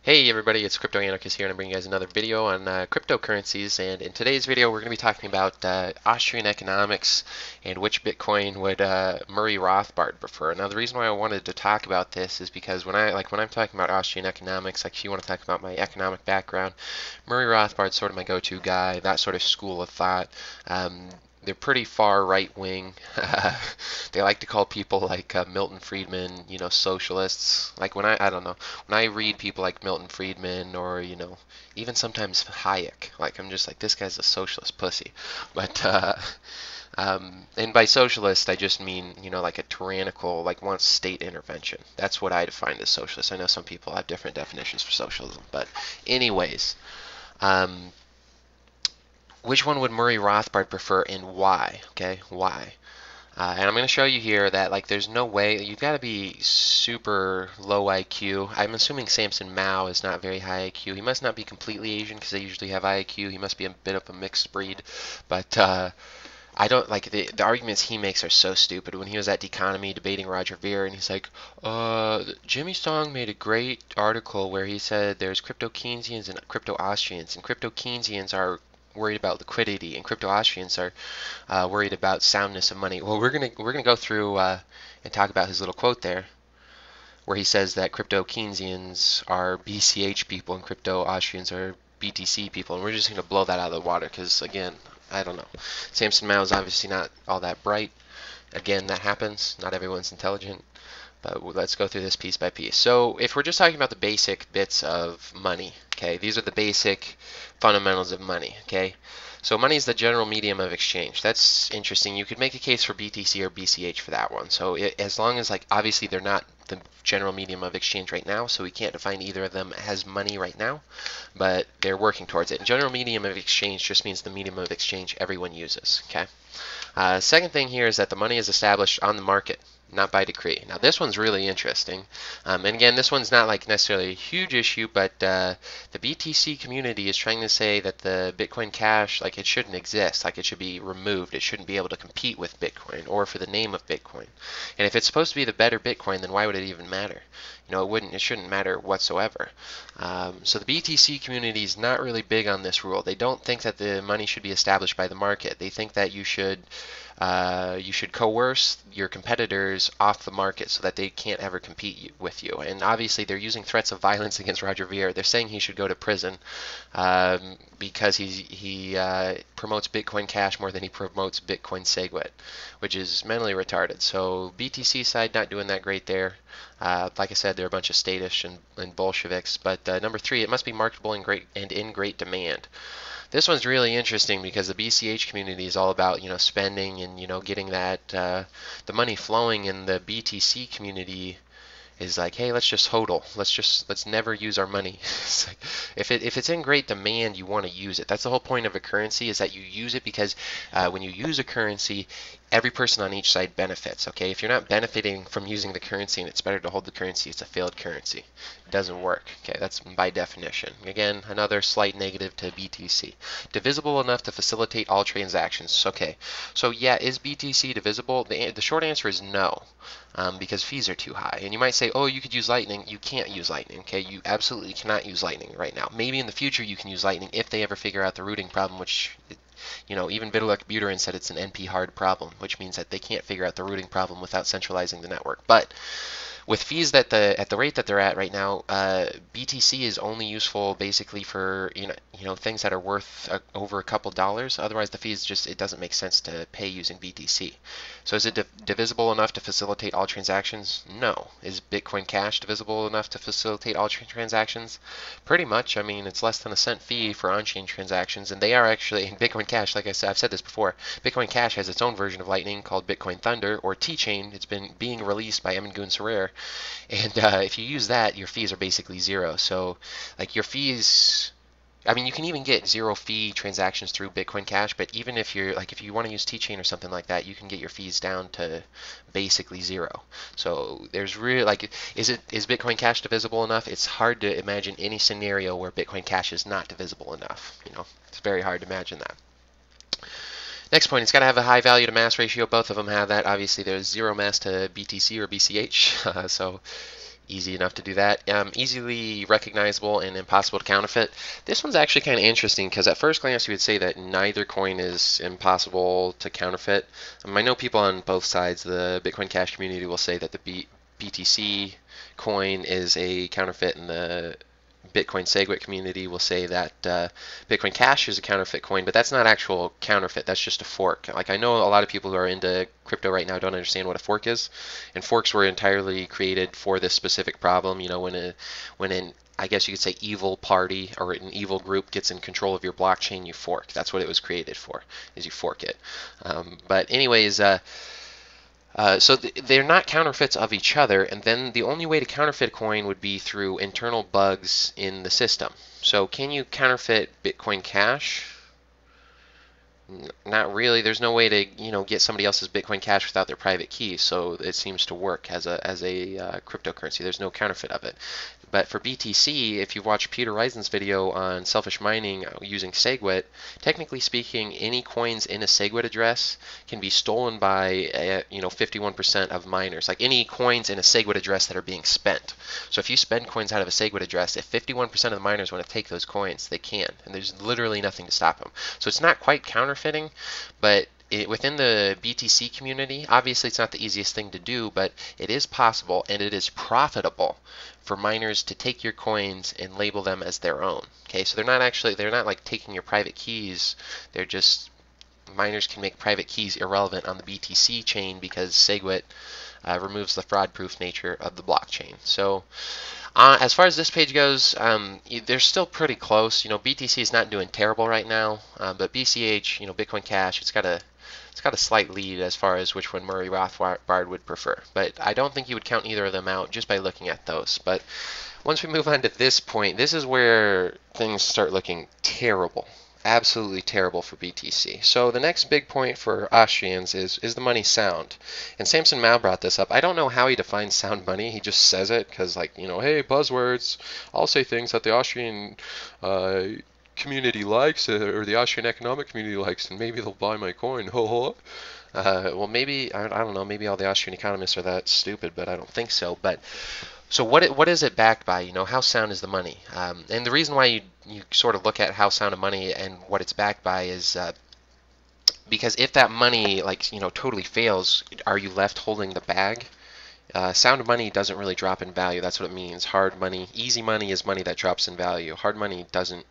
Hey everybody, it's Crypto-Anarchist here, and I'm bringing you guys another video on cryptocurrencies. And in today's video, we're going to be talking about Austrian economics and which Bitcoin would Murray Rothbard prefer. Now, the reason why I wanted to talk about this is because when I'm talking about Austrian economics, like if you want to talk about my economic background, Murray Rothbard's sort of my go-to guy. That sort of school of thought. They're pretty far right wing. They like to call people like Milton Friedman, socialists. Like I don't know, when I read people like Milton Friedman or, even sometimes Hayek, like I'm just like, this guy's a socialist pussy. But, and by socialist, I just mean, like a tyrannical, like wants state intervention. That's what I define as socialist. I know some people have different definitions for socialism, but anyways, which one would Murray Rothbard prefer and why? Okay, why? And I'm going to show you here that like there's no way you've got to be super low IQ. I'm assuming Samson Mao is not very high IQ. He must not be completely Asian because they usually have high IQ. He must be a bit of a mixed breed. But I don't like the arguments he makes are so stupid. When he was at Economy debating Roger Ver, and he's like, Jimmy Song made a great article where he said there's crypto-Keynesians and crypto-Austrians, and crypto-Keynesians are worried about liquidity, and crypto-Austrians are worried about soundness of money. Well, we're gonna go through and talk about his little quote there, where he says that crypto-Keynesians are BCH people and crypto-Austrians are BTC people, and we're just gonna blow that out of the water because again, I don't know. Samson Mao is obviously not all that bright. Again, that happens. Not everyone's intelligent. But let's go through this piece by piece. So if we're just talking about the basic bits of money, okay, these are the basic fundamentals of money, okay? So money is the general medium of exchange. That's interesting. You could make a case for BTC or BCH for that one. So as long as, like, obviously they're not the general medium of exchange right now, so we can't define either of them as money right now, but they're working towards it. General medium of exchange just means the medium of exchange everyone uses, okay? Second thing here is that the money is established on the market, not by decree. Now this one's really interesting, and again, this one's not like necessarily a huge issue, but the BTC community is trying to say that the Bitcoin Cash, like, it shouldn't exist, like it should be removed. It shouldn't be able to compete with Bitcoin or for the name of Bitcoin. And if it's supposed to be the better Bitcoin, then why would it even matter? It shouldn't matter whatsoever. So the BTC community is not really big on this rule. They don't think that the money should be established by the market. They think that you should coerce your competitors off the market so that they can't ever compete with you. And obviously they're using threats of violence against Roger Ver. They're saying he should go to prison because he promotes Bitcoin Cash more than he promotes Bitcoin SegWit, which is mentally retarded. So BTC side not doing that great there. Like I said, they're a bunch of statish and Bolsheviks. But number three, it must be marketable and in great demand. This one's really interesting because the BCH community is all about, spending and, getting that the money flowing, in the BTC community is like, hey, let's just hodl. Let's never use our money. It's like, if it's in great demand, you want to use it. That's the whole point of a currency, is that you use it because when you use a currency, every person on each side benefits. Okay, if you're not benefiting from using the currency and it's better to hold the currency, it's a failed currency. It doesn't work. Okay, that's by definition. Again, another slight negative to BTC. Divisible enough to facilitate all transactions. Okay, so yeah, is BTC divisible? The short answer is no. Because fees are too high. And you might say, oh, you could use Lightning. You can't use Lightning, okay? You absolutely cannot use Lightning right now. Maybe in the future you can use Lightning if they ever figure out the routing problem, which, even Vitalik Buterin said it's an NP hard problem, which means that they can't figure out the routing problem without centralizing the network. But with fees at the rate that they're at right now, BTC is only useful basically for things that are worth over a couple dollars. Otherwise, the fees it doesn't make sense to pay using BTC. So is it divisible enough to facilitate all transactions? No. Is Bitcoin Cash divisible enough to facilitate all transactions? Pretty much. I mean, it's less than a cent fee for on-chain transactions, and they are actually in Bitcoin Cash. Like I said, I've said this before. Bitcoin Cash has its own version of Lightning called Bitcoin Thunder or T-Chain. It's been being released by Emin Sarer. And if you use that, your fees are basically zero. So, like, your fees, I mean, you can even get zero fee transactions through Bitcoin Cash, but even if if you want to use T-Chain or something like that, you can get your fees down to basically zero. So there's really, is Bitcoin Cash divisible enough? It's hard to imagine any scenario where Bitcoin Cash is not divisible enough. It's very hard to imagine that. Next point, it's got to have a high value to mass ratio. Both of them have that. Obviously, there's zero mass to BTC or BCH, so Easy enough to do that. Easily recognizable and impossible to counterfeit. This one's actually kind of interesting because at first glance you would say that neither coin is impossible to counterfeit. I know people on both sides. The Bitcoin Cash community will say that the BTC coin is a counterfeit, and the Bitcoin SegWit community will say that Bitcoin Cash is a counterfeit coin, but that's not actual counterfeit. That's just a fork. Like, I know a lot of people who are into crypto right now don't understand what a fork is, and forks were entirely created for this specific problem. You know, when an I guess you could say evil party or an evil group gets in control of your blockchain, you fork. That's what it was created for, is you fork it. But anyways, so they're not counterfeits of each other, and then the only way to counterfeit a coin would be through internal bugs in the system. So can you counterfeit Bitcoin Cash? Not really. There's no way to, get somebody else's Bitcoin Cash without their private key, so it seems to work as a cryptocurrency. There's no counterfeit of it. But for BTC, if you've watched Peter Reisen's video on selfish mining using SegWit, technically speaking, any coins in a SegWit address can be stolen by 51% of miners. Like any coins in a SegWit address that are being spent. So if you spend coins out of a SegWit address, if 51% of the miners want to take those coins, they can, and there's literally nothing to stop them. So it's not quite counterfeiting, but within the BTC community, obviously it's not the easiest thing to do, but it is possible, and it is profitable for miners to take your coins and label them as their own. Okay, so they're not like taking your private keys. They're just, miners can make private keys irrelevant on the BTC chain because SegWit removes the fraud-proof nature of the blockchain. So as far as this page goes, they're still pretty close. BTC is not doing terrible right now, but BCH, Bitcoin Cash, it's got a slight lead as far as which one Murray Rothbard would prefer. But I don't think you would count either of them out just by looking at those. But once we move on to this point, this is where things start looking terrible. Absolutely terrible for BTC. So the next big point for Austrians is the money sound? And Samson Mao brought this up. I don't know how he defines sound money. He just says it because, hey, buzzwords. I'll say things that the Austrian community likes, or the Austrian economic community likes, and maybe they'll buy my coin. Ho ho. Well, maybe, I don't know, maybe all the Austrian economists are that stupid, but I don't think so. But so what is it backed by? How sound is the money? And the reason why you sort of look at how sound of money and what it's backed by is because if that money totally fails, are you left holding the bag? Sound money doesn't really drop in value. That's what it means. Hard money, easy money is money that drops in value. Hard money doesn't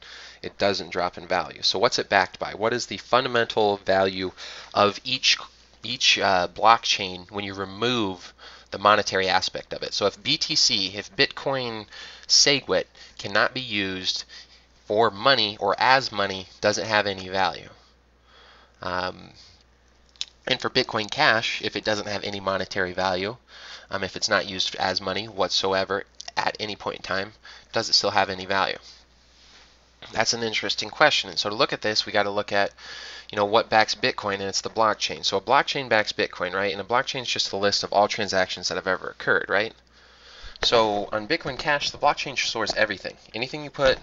drop in value. So what's it backed by? What is the fundamental value of each blockchain when you remove the monetary aspect of it? So if Bitcoin SegWit cannot be used for money or as money, doesn't have any value. And for Bitcoin Cash, if it doesn't have any monetary value, if it's not used as money whatsoever at any point in time, does it still have any value? That's an interesting question. And so to look at this, we got to look at, what backs Bitcoin, and it's the blockchain. So a blockchain backs Bitcoin, right? And a blockchain is just the list of all transactions that have ever occurred, right? So on Bitcoin Cash, the blockchain stores everything. Anything you put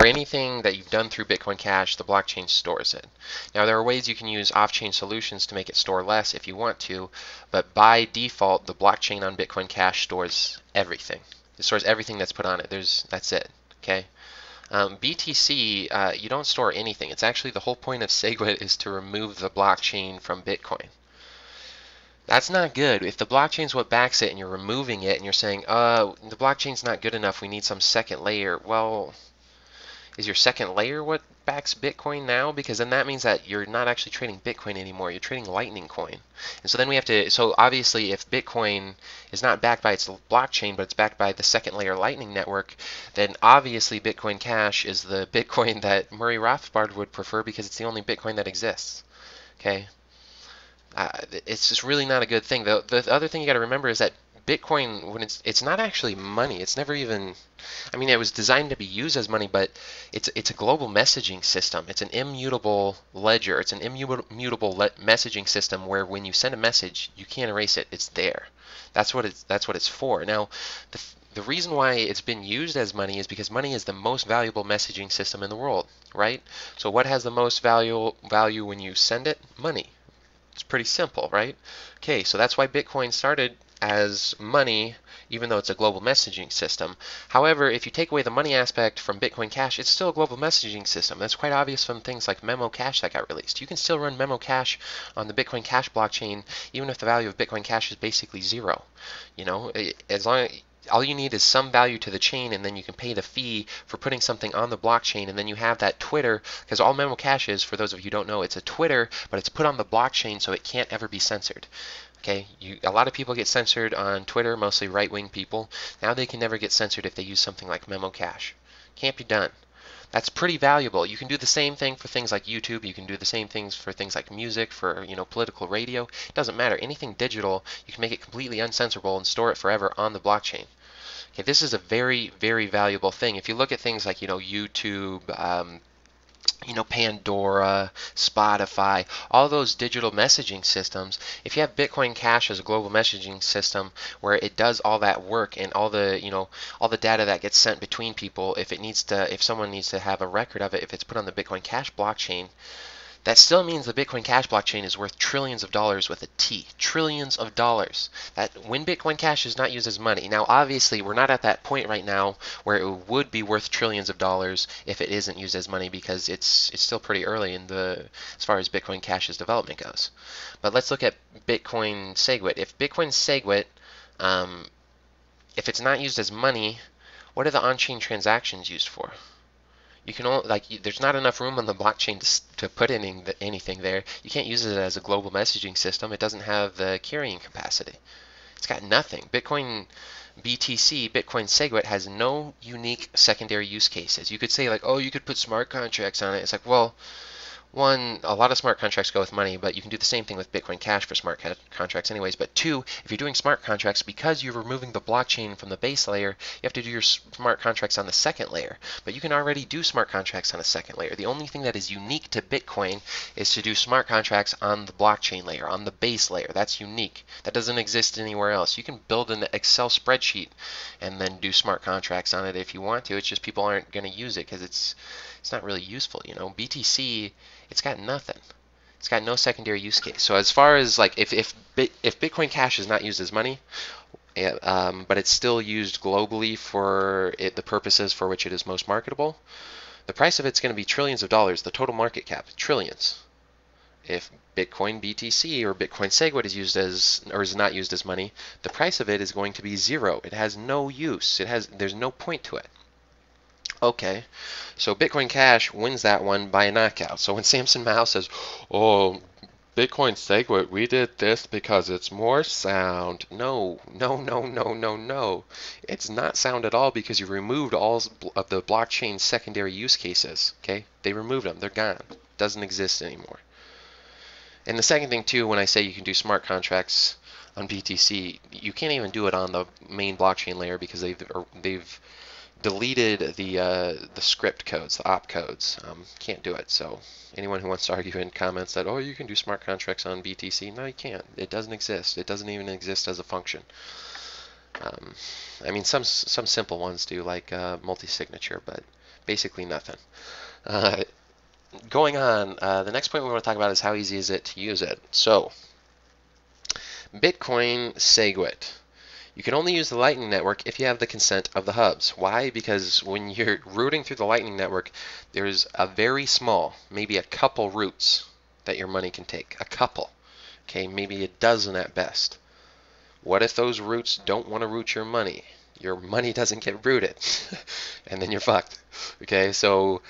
or anything that you've done through Bitcoin Cash, the blockchain stores it. Now there are ways you can use off-chain solutions to make it store less if you want to, but by default, the blockchain on Bitcoin Cash stores everything. It stores everything that's put on it. That's it. Okay. BTC, you don't store anything. It's actually the whole point of SegWit is to remove the blockchain from Bitcoin. That's not good. If the blockchain's what backs it and you're removing it and you're saying, the blockchain's not good enough, we need some second layer. Well, is your second layer what backs Bitcoin now? Because then that means that you're not actually trading Bitcoin anymore. You're trading Lightning coin. And so then we have to, so obviously if Bitcoin is not backed by its blockchain, but it's backed by the second layer Lightning network, then obviously Bitcoin Cash is the Bitcoin that Murray Rothbard would prefer because it's the only Bitcoin that exists. Okay? It's just really not a good thing. The other thing you got to remember is that Bitcoin, when it's not actually money. It's never even, I mean, it was designed to be used as money, but it's a global messaging system. It's an immutable ledger. It's an immutable messaging system where when you send a message, you can't erase it. It's there. That's what it's for. Now, the reason why it's been used as money is because money is the most valuable messaging system in the world, right? So what has the most value when you send it? Money. It's pretty simple, right? Okay, so that's why Bitcoin started as money, even though it's a global messaging system. However, if you take away the money aspect from Bitcoin Cash, it's still a global messaging system. That's quite obvious from things like Memo Cash that got released. You can still run Memo Cash on the Bitcoin Cash blockchain, even if the value of Bitcoin Cash is basically zero. You know, as long as all you need is some value to the chain, and then you can pay the fee for putting something on the blockchain, and then you have that Twitter, because all Memo Cash is, for those of you who don't know, it's a Twitter, but it's put on the blockchain so it can't ever be censored. Okay, a lot of people get censored on Twitter, mostly right-wing people. Now they can never get censored if they use something like Memo Cash. Can't be done. That's pretty valuable. You can do the same thing for things like YouTube. You can do the same things for things like music, for political radio. It doesn't matter. Anything digital, you can make it completely uncensorable and store it forever on the blockchain. Okay, this is a very, very valuable thing. If you look at things like YouTube, Pandora, Spotify, all those digital messaging systems, if you have Bitcoin Cash as a global messaging system where it does all that work and all the data that gets sent between people, if someone needs to have a record of it, if it's put on the Bitcoin Cash blockchain, that still means the Bitcoin Cash blockchain is worth trillions of dollars with a T. Trillions of dollars. That when Bitcoin Cash is not used as money. Now, obviously, we're not at that point right now where it would be worth trillions of dollars if it isn't used as money, because it's still pretty early as far as Bitcoin Cash's development goes. But let's look at Bitcoin SegWit. If Bitcoin SegWit, if it's not used as money, what are the on-chain transactions used for? You can only, there's not enough room on the blockchain to put anything there. You can't use it as a global messaging system. It doesn't have the carrying capacity. It's got nothing. Bitcoin BTC, Bitcoin SegWit, has no unique secondary use cases. You could say oh, you could put smart contracts on it. It's like, well, one, a lot of smart contracts go with money, but you can do the same thing with Bitcoin Cash for smart contracts anyways. But two, if you're doing smart contracts, because you're removing the blockchain from the base layer, you have to do your smart contracts on the second layer. But you can already do smart contracts on a second layer. The only thing that is unique to Bitcoin is to do smart contracts on the blockchain layer, on the base layer. That's unique. That doesn't exist anywhere else. You can build an Excel spreadsheet and then do smart contracts on it if you want to. It's just people aren't going to use it because it's not really useful. BTC, it's got nothing. It's got no secondary use case. So as far as if Bitcoin Cash is not used as money, but it's still used globally for the purposes for which it is most marketable, the price of it's going to be trillions of dollars. The total market cap, trillions. If Bitcoin BTC or Bitcoin SegWit is not used as money, the price of it is going to be zero. It has no use. There's no point to it. Okay, so Bitcoin Cash wins that one by a knockout. So when Samson Mao says, oh, Bitcoin SegWit, we did this because it's more sound. No. It's not sound at all because you removed all of the blockchain's secondary use cases. Okay, they removed them. They're gone. Doesn't exist anymore. And the second thing too, when I say you can do smart contracts on BTC, you can't even do it on the main blockchain layer because they've deleted the script codes, the op codes. Can't do it. So anyone who wants to argue in comments that, oh, you can do smart contracts on BTC, no, you can't. It doesn't exist. It doesn't even exist as a function. I mean, some simple ones do, like multi-signature, but basically nothing. Going on, the next point we want to talk about is how easy is it to use it. So, Bitcoin SegWit. You can only use the Lightning Network if you have the consent of the hubs. Why? Because when you're routing through the Lightning Network, there's a very small, maybe a couple routes that your money can take. A couple. Okay, maybe a dozen at best. What if those routes don't want to route your money? Your money doesn't get routed, and then you're fucked. Okay, so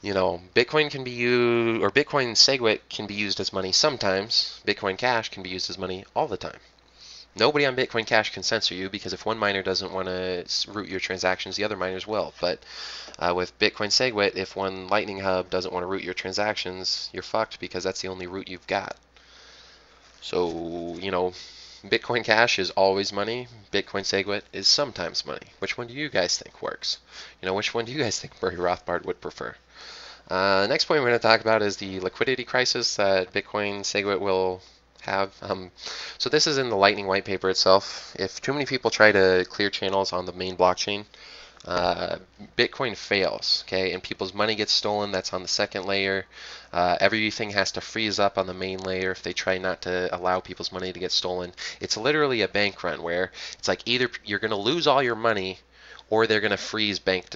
Bitcoin can be used, or Bitcoin SegWit can be used as money sometimes. Bitcoin Cash can be used as money all the time. Nobody on Bitcoin Cash can censor you, because if one miner doesn't want to route your transactions, the other miners will. But with Bitcoin SegWit, if one Lightning Hub doesn't want to route your transactions, you're fucked, because that's the only route you've got. So, Bitcoin Cash is always money. Bitcoin SegWit is sometimes money. Which one do you guys think works? Which one do you guys think Murray Rothbard would prefer? Next point we're going to talk about is the liquidity crisis that Bitcoin SegWit will have. So this is in the Lightning white paper itself. If too many people try to clear channels on the main blockchain, uh, Bitcoin fails, okay, and people's money gets stolen, that's on the second layer. Everything has to freeze up on the main layer if they try not to allow people's money to get stolen. It's literally a bank run where it's like either you're going to lose all your money or they're going to freeze bank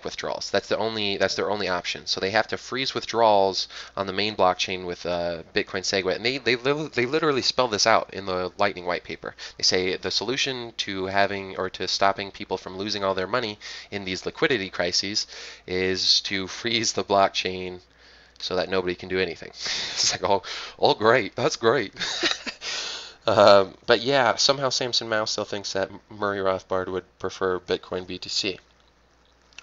withdrawals. That's their only option. So they have to freeze withdrawals on the main blockchain with Bitcoin SegWit, and they literally spell this out in the Lightning white paper. They say the solution to having or to stopping people from losing all their money in these liquidity crises is to freeze the blockchain so that nobody can do anything. It's like, oh, great, that's great. But yeah, somehow Samson Mow still thinks that Murray Rothbard would prefer Bitcoin BTC.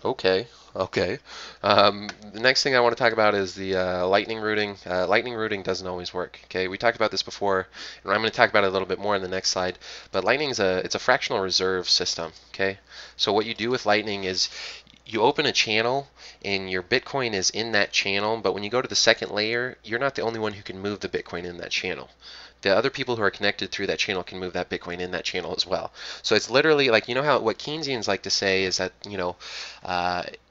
Okay, okay. The next thing I want to talk about is the lightning routing. Lightning routing doesn't always work. Okay, we talked about this before, and I'm going to talk about it a little bit more in the next slide. But Lightning it's a fractional reserve system. Okay, so what you do with Lightning is you open a channel and your Bitcoin is in that channel, but when you go to the second layer, you're not the only one who can move the Bitcoin in that channel. The other people who are connected through that channel can move that Bitcoin in that channel as well. So it's literally like, you know how what Keynesians like to say is that,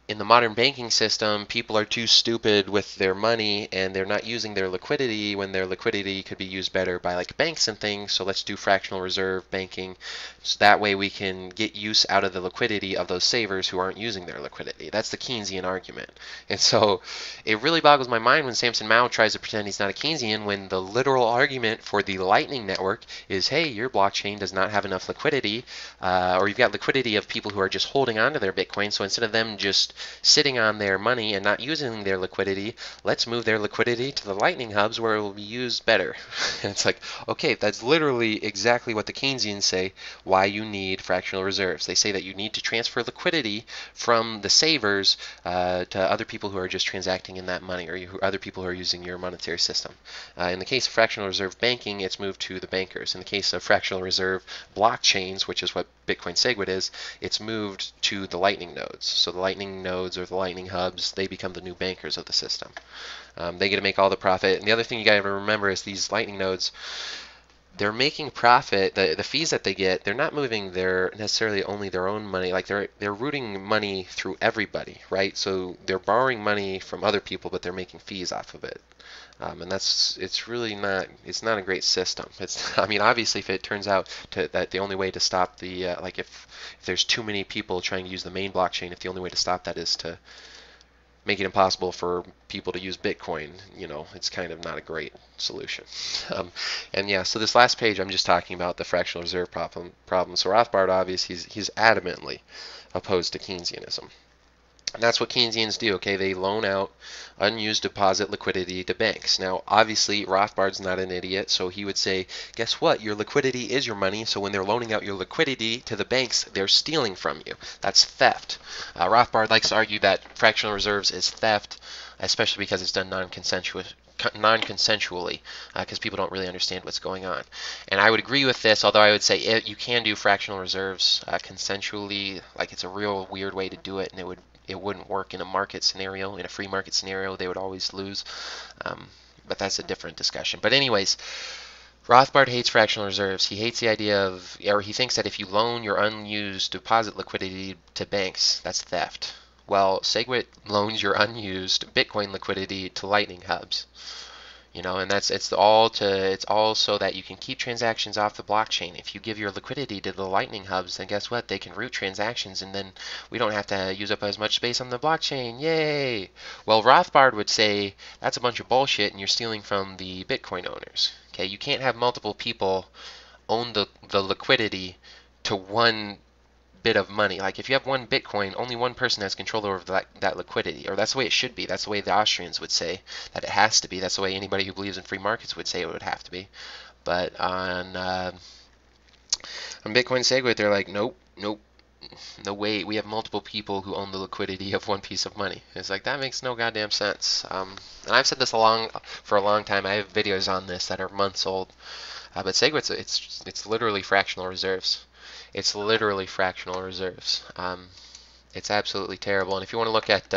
in the modern banking system, people are too stupid with their money and they're not using their liquidity when their liquidity could be used better by like banks and things. So let's do fractional reserve banking. So that way we can get use out of the liquidity of those savers who aren't using their liquidity. That's the Keynesian argument. And so it really boggles my mind when Samson Mow tries to pretend he's not a Keynesian when the literal argument for the Lightning Network is, hey, your blockchain does not have enough liquidity, or you've got liquidity of people who are just holding on to their Bitcoin. So instead of them just sitting on their money and not using their liquidity, let's move their liquidity to the Lightning hubs where it will be used better. And it's like, okay, that's literally exactly what the Keynesians say why you need fractional reserves. They say that you need to transfer liquidity from the savers to other people who are just transacting in that money, or other people who are using your monetary system. In the case of fractional reserve banking, it's moved to the bankers. In the case of fractional reserve blockchains, which is what Bitcoin SegWit is, it's moved to the Lightning nodes. So the Lightning nodes or the Lightning hubs, they become the new bankers of the system. They get to make all the profit. And the other thing you got to remember is these Lightning nodes, they're making profit. The fees that they get, they're not moving necessarily only their own money. Like they're routing money through everybody, right? So they're borrowing money from other people, but they're making fees off of it. And it's really not a great system. I mean, obviously, if it turns out that the only way to stop like if there's too many people trying to use the main blockchain, if the only way to stop that is to make it impossible for people to use Bitcoin, it's kind of not a great solution. And yeah, so this last page, I'm just talking about the fractional reserve problem. So Rothbard, obviously, he's adamantly opposed to Keynesianism. And that's what Keynesians do, okay? They loan out unused deposit liquidity to banks. Now, obviously, Rothbard's not an idiot, so he would say, guess what? Your liquidity is your money, so when they're loaning out your liquidity to the banks, they're stealing from you. That's theft. Rothbard likes to argue that fractional reserves is theft, especially because it's done non-consensually, because people don't really understand what's going on. And I would agree with this, although I would say you can do fractional reserves consensually. Like, it's a real weird way to do it, and it wouldn't work in a market scenario. In a free market scenario, they would always lose. But that's a different discussion. But anyways, Rothbard hates fractional reserves. He hates the idea of, or he thinks that if you loan your unused deposit liquidity to banks, that's theft. Well, SegWit loans your unused Bitcoin liquidity to Lightning hubs. And it's all so that you can keep transactions off the blockchain. If you give your liquidity to the Lightning hubs, then guess what? They can route transactions, and then we don't have to use up as much space on the blockchain. Yay! Well, Rothbard would say that's a bunch of bullshit, and you're stealing from the Bitcoin owners. Okay, you can't have multiple people own the liquidity to one bit of money. Like if you have one Bitcoin, only one person has control over that liquidity, or that's the way it should be. That's the way the Austrians would say that it has to be. That's the way anybody who believes in free markets would say it would have to be. But on Bitcoin SegWit, they're like, nope, no way. We have multiple people who own the liquidity of one piece of money. It's like, that makes no goddamn sense. And I've said this for a long time. I have videos on this that are months old. But SegWit's it's literally fractional reserves. It's literally fractional reserves. It's absolutely terrible. And if you want to look at,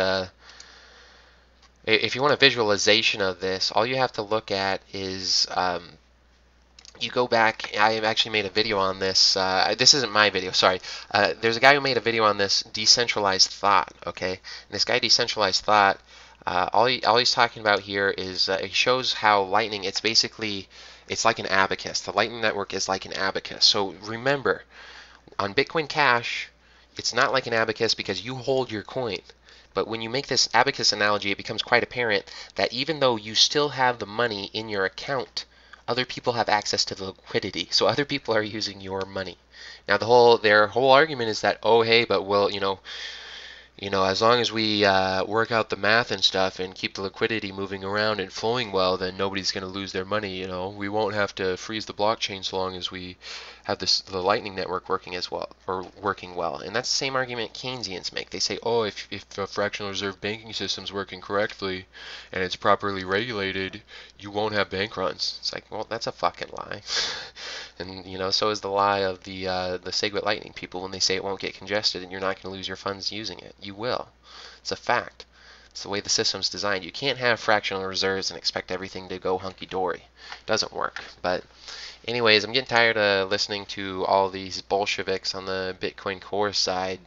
if you want a visualization of this, all you have to look at is you go back, I actually made a video on this. This isn't my video, sorry. There's a guy who made a video on this decentralized thought, okay? And this guy, decentralized thought, all he's talking about here is he shows how Lightning, it's like an abacus. The Lightning Network is like an abacus. So remember, on Bitcoin Cash, it's not like an abacus because you hold your coin. But when you make this abacus analogy, it becomes quite apparent that even though you still have the money in your account, other people have access to the liquidity. So other people are using your money. Now their whole argument is that, oh hey, but well, as long as we work out the math and stuff and keep the liquidity moving around and flowing well, then nobody's going to lose their money. We won't have to freeze the blockchain so long as we have the Lightning Network working as well, or working well. And that's the same argument Keynesians make. They say, oh, if the fractional reserve banking system's working correctly and it's properly regulated, you won't have bank runs. It's like, well, that's a fucking lie. And so is the lie of the SegWit Lightning people when they say it won't get congested and you're not going to lose your funds using it. You will. It's a fact. It's the way the system's designed. You can't have fractional reserves and expect everything to go hunky-dory. It doesn't work. But anyways, I'm getting tired of listening to all these Bolsheviks on the Bitcoin Core side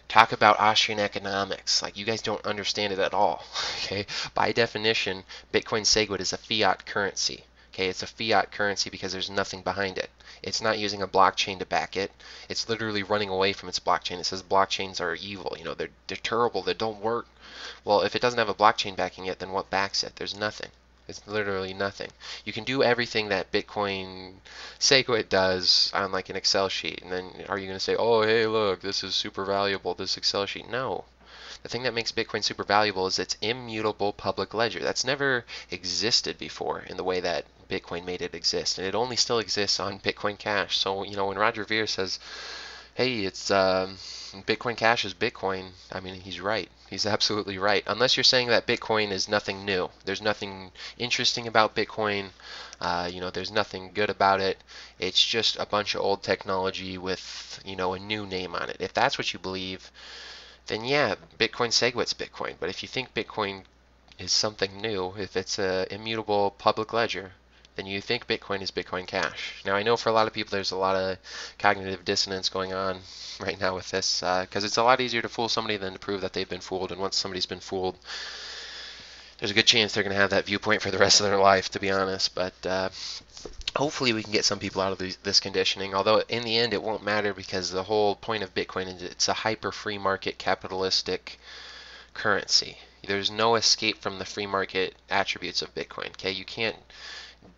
talk about Austrian economics. Like, you guys don't understand it at all. Okay? By definition, Bitcoin SegWit is a fiat currency. Okay, it's a fiat currency because there's nothing behind it. It's not using a blockchain to back it. It's literally running away from its blockchain. It says blockchains are evil. They're terrible. They don't work. Well, if it doesn't have a blockchain backing it, then what backs it? There's nothing. It's literally nothing. You can do everything that Bitcoin SegWit does on like an Excel sheet, and then are you going to say, oh, hey, look, this is super valuable, this Excel sheet? No. The thing that makes Bitcoin super valuable is its immutable public ledger. That's never existed before in the way that Bitcoin made it exist, and it only still exists on Bitcoin Cash. So, when Roger Ver says, hey, it's Bitcoin Cash is Bitcoin, I mean, he's right. He's absolutely right. Unless you're saying that Bitcoin is nothing new. There's nothing interesting about Bitcoin. There's nothing good about it. It's just a bunch of old technology with, a new name on it. If that's what you believe, then yeah, Bitcoin SegWit's Bitcoin. But if you think Bitcoin is something new, if it's a immutable public ledger, then you think Bitcoin is Bitcoin Cash. Now, I know for a lot of people there's a lot of cognitive dissonance going on right now with this, because it's a lot easier to fool somebody than to prove that they've been fooled. And once somebody's been fooled, there's a good chance they're going to have that viewpoint for the rest of their life, to be honest. But hopefully we can get some people out of this conditioning, although in the end it won't matter because the whole point of Bitcoin is it's a hyper-free market capitalistic currency. There's no escape from the free market attributes of Bitcoin. Okay, you can't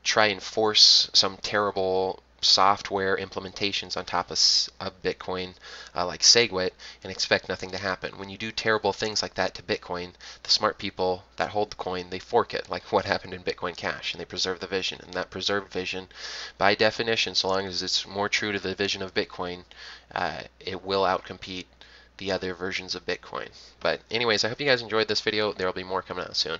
try and force some terrible software implementations on top of Bitcoin like SegWit and expect nothing to happen. When you do terrible things like that to Bitcoin, the smart people that hold the coin, they fork it, like what happened in Bitcoin Cash, and they preserve the vision. And that preserved vision, by definition, so long as it's more true to the vision of Bitcoin, it will outcompete the other versions of Bitcoin. But anyways, I hope you guys enjoyed this video. There will be more coming out soon.